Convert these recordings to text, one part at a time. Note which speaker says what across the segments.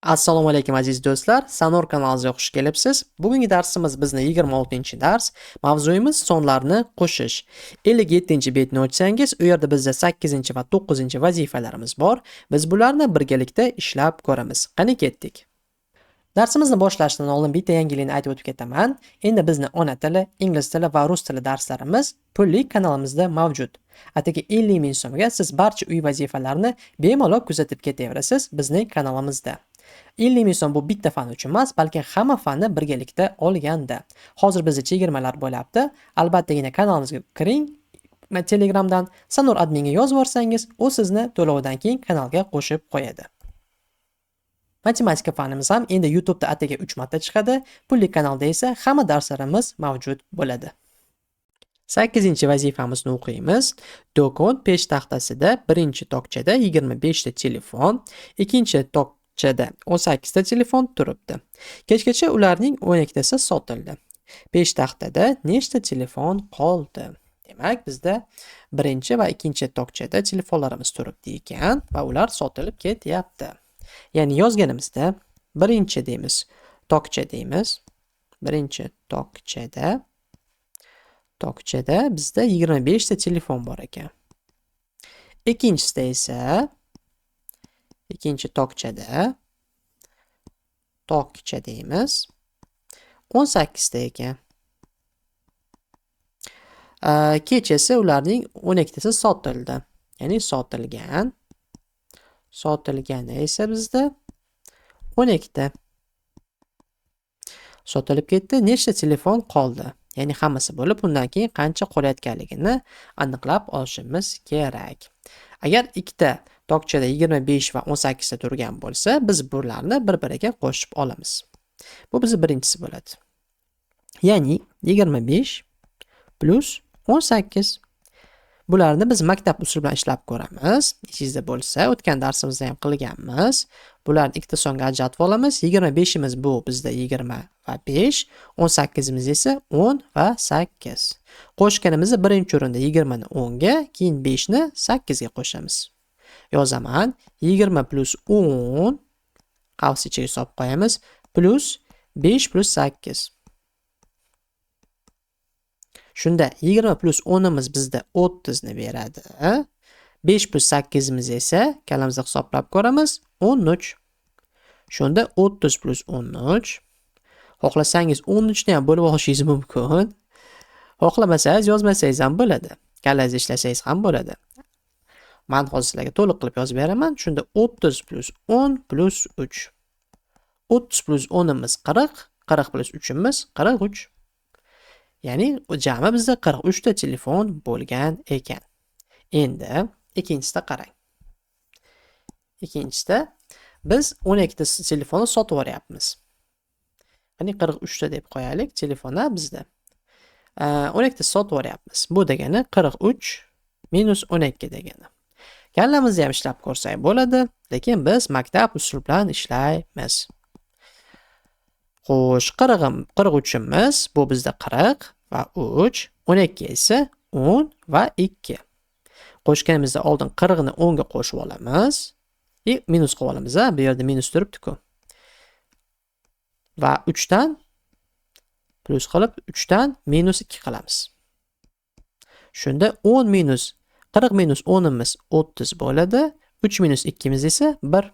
Speaker 1: Assalomu alaykum aziz do'stlar, Sanor kanaliga xush kelibsiz. Bugungi darsimiz bizni 26-dars. Mavzuyimiz sonlarni qo'shish. 57-betni ochsangiz, u yerda bizda 8 va 9 vazifalarimiz bor. Biz bularni birgalikda ishlab ko'ramiz. Qani ketdik. Darsimizni boshlashdan oldin bitta yangilikni aytib o'tib ketaman. Endi bizni ona tili, ingliz tili va rus tili darslarimiz pulli kanalimizda mavjud. Atigi 50 ming so'mga siz barcha uy vazifalarini bemalol kuzatib ketaverasiz bizning kanalimizda. 50 ming so'm bu bitta fan uchun emas, balki hamma fanni birgalikda olganda. Hozir bizda chegirmalar bo'lyapti. Albattagina kanalimizga kiring. Telegramdan Sanor adminga yozib yuborsangiz, u sizni to'lovdan keyin kanalga qo'shib qo'yadi. Matematika fanimiz ham endi YouTube'da atigi 3 marta chiqadi. Pulli kanalda esa hamma darslarimiz mavjud bo'ladi. 8-vazifamizni o'qiymiz. Do'kon peshtaxtasida birinchi tokchada 25 ta telefon, ikkinchi tokchada 18 ta telefon turibdi. Kechgacha ularning 12 tasi sotildi. Peshtaxtada nechta telefon qoldi? Demak, bizda birinchi va ikkinchi tokchada telefonlarimiz turibdi ekan va ular sotilib ketyapti. Ya'ni yozganimizda birinchi deymiz, tokcha deymiz. Birinchi tokchada bizda 25 ta telefon bor ekan. Ikkinchisida esa ikkinchi tokcha deymiz. 18 ta ekan. Kechasi ularning 12 tasi sotildi. Ya'ni sotilgani esa bizda 12 ta. Sotilib ketdi. Nechta telefon qoldi? Ya'ni hammasi bo'lib, undan keyin qancha qolayotganligini aniqlab olishimiz kerak. Agar ikkita tokchada 25 va 18 ta turgan bo'lsa, biz bularni bir-biriga qo'shib olamiz. Bu bizning birinchisi bo'ladi. Ya'ni 25 plus 18. Bularni biz maktab usuli bilan ishlab ko'ramiz. Esingizda bo'lsa, o'tgan darsimizda ham qilganmiz. Bularni ikkita songa ajratib olamiz. 25imiz bu bizda 20 va 5, 18imiz esa 10 va 8. Qo'shganimizda birinchi o'rinda 20 ni 10 ga, keyin 5 ni 8 ga qo'shamiz. Yozaman. 20 plus 10 qavs ichiga solib qo'yamiz, plus 5 plus 8. Shunda 20 plus 10imiz bizda 30 ni beradi. 5 plus 8imiz esa kalamizda hisoblab ko'ramiz 13. Shunda 30 plus 13. Xohlasangiz 13 ni ham bo'lib olishingiz mumkin. Xohlamasangiz yozmasangiz ham bo'ladi. Kalangizda ishlasangiz ham bo'ladi. Men hozir sizlarga to'liq qilib yozib beraman. Shunda 30 plus 10 plus 3. 30 plus 10imiz 40, 40 plus 3imiz 43. Ya'ni jami bizda 43 ta telefon bo'lgan ekan. Endi ikkinchisida qarang. Ikkinchisida biz 12 ta telefonni sotib yuboryapmiz. Ya'ni 43 ta deb qo'yaylik, telefonlar bizda. 12 ta sotib yuboryapmiz. Bu degani 43 minus 12 degani. Kallamizni ham ishlab ko'rsak bo'ladi, lekin biz maktab usuli bilan ishlaymiz. Xo'sh, 43imiz bu bizda 40 va 3, 12 esa 10 va 2. Qo'shganimizda oldin 40 ni 10 ga qo'shib olamiz. Minus qilib olamiz, bu yerda minus turibdi-ku. Va 3 dan plus qilib 3 dan minus 2 qilamiz. Shunda 10 minus 40 minus 10imiz 30 bo'ladi. 3 minus 2imiz esa 1.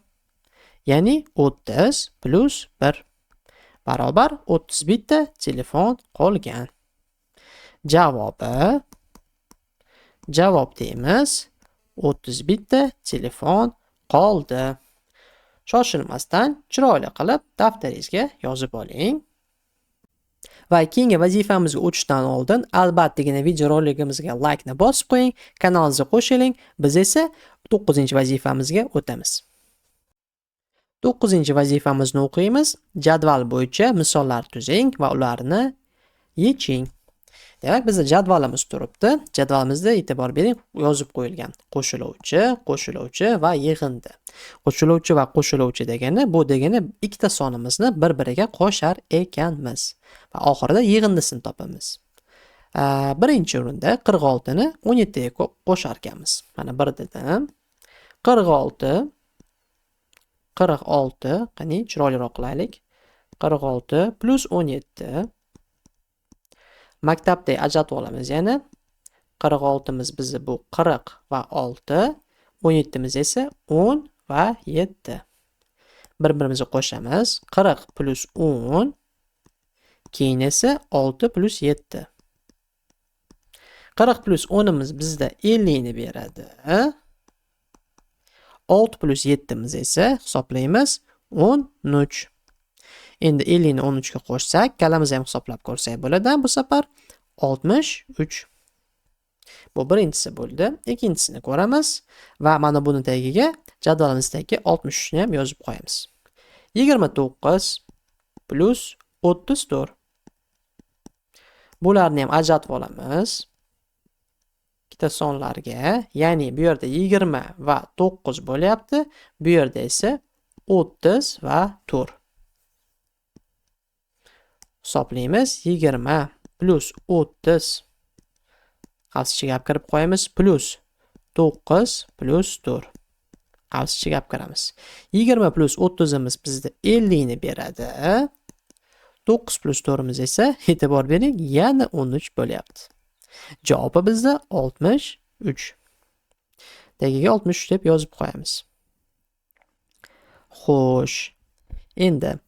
Speaker 1: Ya'ni 30 plus 1 barobar 31 ta telefon qolgan. Javob deymiz. 31 ta telefon qoldi. Shoshilmasdan chiroyli qilib daftaringizga yozib oling. Va keyingi vazifamizga o'tishdan oldin albattagina video roligimizga like ni bosib qo'ying, kanalimizga qo'shiling. Biz esa 9-vazifamizga o'tamiz. 9-vazifamizni o'qiymiz. Jadval bo'yicha misollar tuzing va ularni yeching. Demak, bizda jadvalimiz turibdi. Jadvalimizda e'tibor bering, yozib qo'yilgan qo'shiluvchi va yig'indi. Qo'shiluvchi va qo'shiluvchi degani, bu degani ikkita sonimizni bir-biriga qo'shar ekanmiz va oxirida yig'indisini topamiz. Birinchi o'rinda 46 ni 17 ga qo'shar ekanmiz. Mana 1 dedim. 46 46, qani chiroyliroq qilaylik. 46 plus 17. Maktabda ajratib olamiz yana. 46miz bizni bu 40 va 6, 17miz esa 10 va 7. Bir-birimizni qo'shamiz. 40 plus 10, keyin esa 6 plus 7. 40 plus 10imiz bizda 50 ni beradi. 6 plus 7imiz esa hisoblaymiz 13. Endi 50 ni 13 ga qo'shsak, kalamizni ham hisoblab ko'rsak bo'ladi. Bu safar 63. Bu birinchisi bo'ldi. Ikkinchisini ko'ramiz va mana buni tagiga jadvalimizdagi 63 ni ham yozib qo'yamiz. 29 plus 34. Bularni ham ajratib olamiz. Ikkita sonlarga, ya'ni bu yerda 20 va 9 bo'lyapti, bu yerda esa 30 va 4. Hisoblaymiz. 20 plus 30. Qavs ichiga olib kirib qo'yamiz. Plus 9 plus 4. Qavs ichiga olib kiramiz. 20 plus 30imiz bizda 50 ni beradi. 9 plus 4imiz esa, e'tibor bering, yana 13 bo'lyapti. Javobi bizda 63. Tagiga 63 deb yozib qo'yamiz. Xo'sh. Endi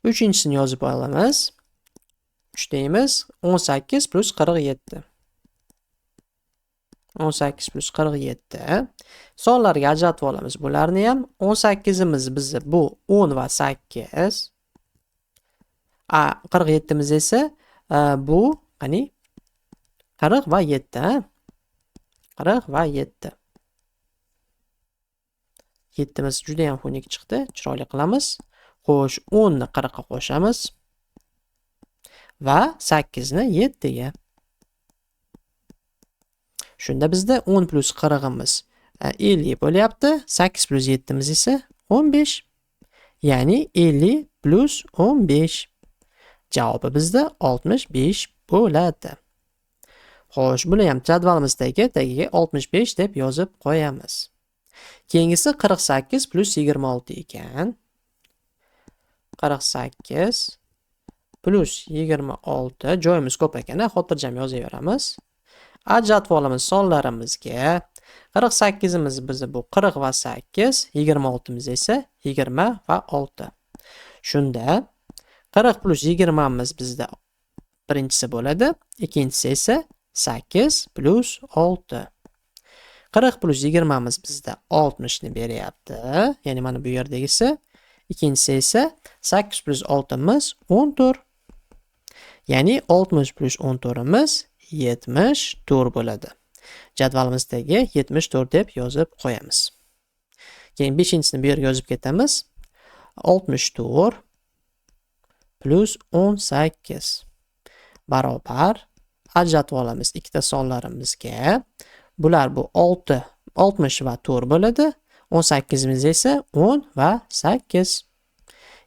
Speaker 1: 3-chisini yozib olamiz. 3 deymiz. 18 plus 47. 18 plus 47. Sonlarga ajratib olamiz bularni ham. 18imiz bizni bu 10 va 8. 47imiz esa bu qani 40 va 7. 40 va 7. 7imiz juda ham xunuk chiqdi. Chiroyli qilamiz. Xo'sh, 10 ni 40 ga qo'shamiz va 8 ni 7 ga. Shunda bizda 10 plus 40imiz 50 bo'lyapti. 8 plus 7imiz esa 15. Ya'ni 50 plus 15. Javobi bizda 65 bo'ladi. Xo'sh, buni ham jadvalimizdagi tagiga 65 deb yozib qo'yamiz. Keyingisi 48 plus 26 ekan. 48 plus 26. Joyimiz ko'p ekan, xotirjam yozaveramiz. Ajratib olamiz sonlarimizga. 48imiz bizni bu 40 va 8, 26imiz esa 20 va 6. Shunda 40 plus 20miz bizda birinchisi bo'ladi, ikkinchisi esa 8 plus 6. 40 plus 20miz bizda 60 ni beryapti. Ya'ni mana bu yerdagisi. Ikkinchisi esa 8 plus 6imiz 14. Ya'ni 60 plus 14imiz 74 bo'ladi. Jadvalimizdagi 74 deb yozib qo'yamiz. Keyin 5-chisini bu yerga yozib ketamiz. 64 plus 18 barobar ajratib olamiz ikkita sonlarimizga. Bular bu 6, 60 va 4 bo'ladi. 18imiz esa 10 va 8.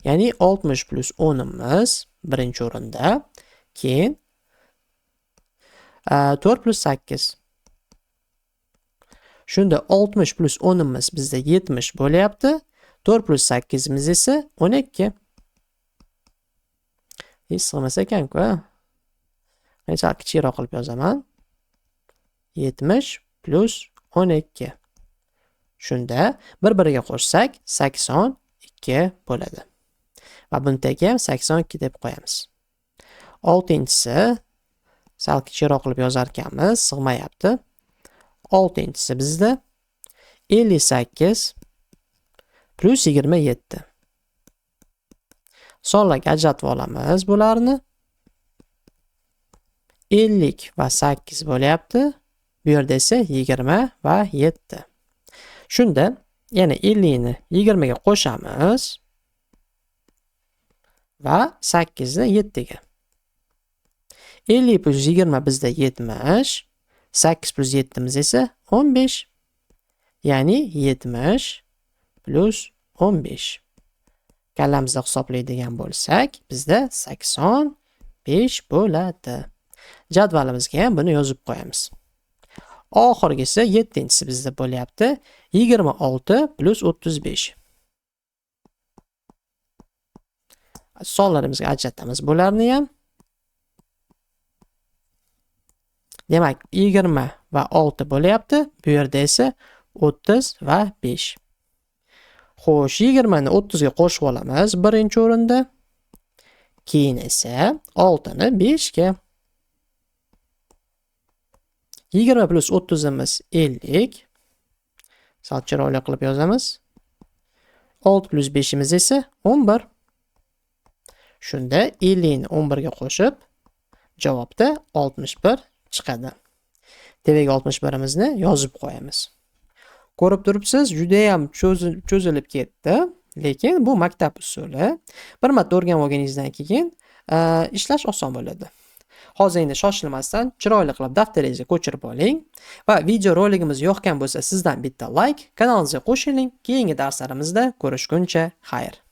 Speaker 1: Ya'ni 60 plus 10imiz birinchi o'rinda. Keyin 4 plus 8. Shunda 60 plus 10imiz bizda 70 bo'lyapti. 4 plus 8imiz esa 12. Hech sig'mas ekan-ku. Qancha kichikroq qilib yozaman. 70 plus 12. Shunda bir-biriga qo'shsak 82 bo'ladi. Va buni tagiga ham 82 deb qo'yamiz. 6-chisi sal kichikroq qilib yozar ekanmiz, sig'mayapti. 6-chisi bizda 58 plus 27. Sonlarga ajratib olamiz bularni. 50 va 8 bo'lyapti. Bu yerda esa 20 va 7. Shunda yana 50 ni 20 ga qo'shamiz va 8 ni 7 ga. 50 plus 20 bizda 70. 8 plus 7imiz esa 15. Ya'ni 70 plus 15. Kallamizda hisoblaydigan bo'lsak, bizda 85 bo'ladi. Jadvalimizga ham buni yozib qo'yamiz. Oxirgisi 7-si bizda bo'lyapti. 26 plus 35. Sonlarimizga ajratamiz bularni ham. Demak, 20 va 6 bo'lyapti. Bu yerda esa 30 va 5. Xo'sh, 20 ni 30 ga qo'shib olamiz birinchi o'rinda. Keyin esa 6 ni 5 ga. 20 plus 30 imiz 50. Sal chiroyli qilib yozamiz. 6 plus 5 imiz esa 11. Shunda 50 ni 11 ga qo'shib javobda 61 chiqadi. Tevaga 61 imizni yozib qo'yamiz. Ko'rib turibsiz, juda ham cho'zilib ketdi, lekin bu maktab usuli. Bir marta o'rganib olganingizdan keyin ishlash oson bo'ladi. Hozir endi shoshilmasdan chiroyli qilib daftaringizga ko'chirib oling va video roligimiz yoqgan bo'lsa sizdan bitta like, kanalimizga qo'shiling. Keyingi darslarimizda ko'rishguncha xayr.